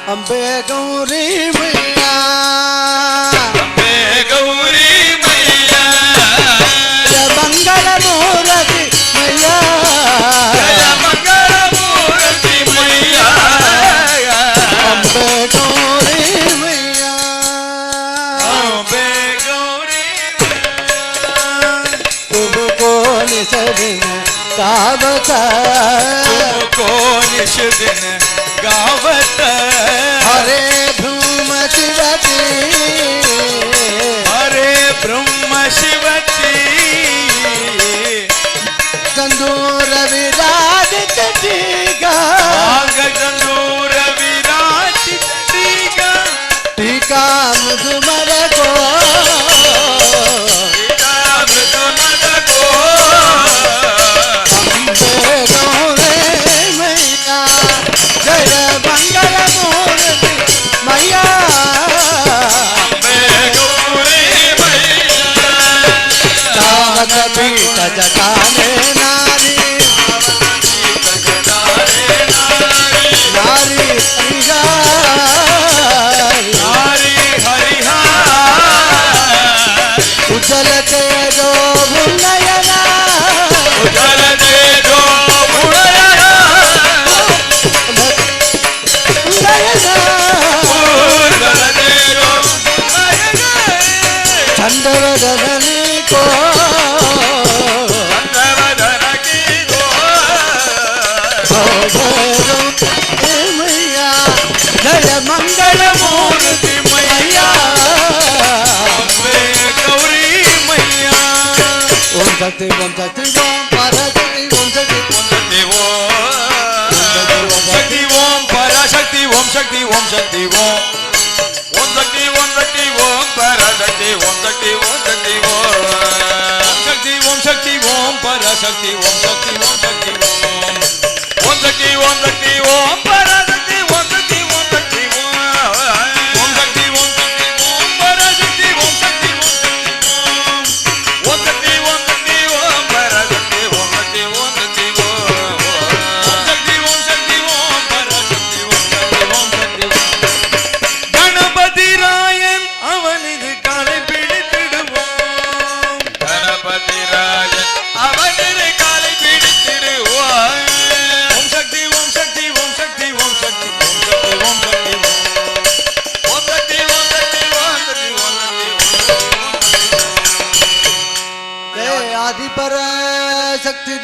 अम्बे गौरी मैया, अम्बे गौरी मैया, जय मंगल मूर्ति मैया, जय मंगल मूर्ति मैया, अम्बे गौरी मैया, अम्बे गौरी मैया। तुमको निस दिन गावत, तुमको निस दिन गावत, हरे ब्रह्म शिवती, हरे ब्रह्म शिवती, तंदूर विराजित टीका, तंदूर विराजित टीका, टीका मुझमर को, टीका मुझमर को। अम्बे गौरी मैया, जय मंगल मूर्ति मैया, अम्बे गौरी मैया, तावत पीठ जटाने नारी, नारी हरिहार, नारी हरिहार, उजल तेजो नयना, उजल तेजो मुड़यना, नयना उजल तेजो मुड़यना, चंद्रवदनी को, चंद्रवदन की मैया, जय मंगल मूर्ति मैया, अम्बे गौरी मैया। ओम शक्ति ओम पराशक्ति ओम शक्ति, शक्ति ओम पराशक्ति ओम शक्ति ओम शक्ति ओम शक्ति ओम शक्ति ओम पराशक्ति ओम शक्ति ओम शक्ति ओम शक्ति ओम पराशक्ति ओम शक्ति ओम शक्ति ओम शक्ति ओम शक्ति ओम पराशक्ति ओम शक्ति ओम शक्ति ओम शक्ति ओम पराशक्ति ओम शक्ति ओम शक्ति ओम पराशक्ति ओम शक्ति ओम शक्ति ओम शक्ति ओम पराशक्ति ओम शक्ति। गणपति रायन அவனிது காலை பிடித்திடுவோம், गणपति रायन அவனிது காலை பிடித்திடுவோம்। ஓம் சக்தி ஓம் சக்தி ஓம் சக்தி ஓம் சக்தி ஓம் சக்தி ஓம் சக்தி ஓம் சக்தி ஓம் சக்தி ஓம் சக்தி ஓம் சக்தி। जय आदि पराशक्ति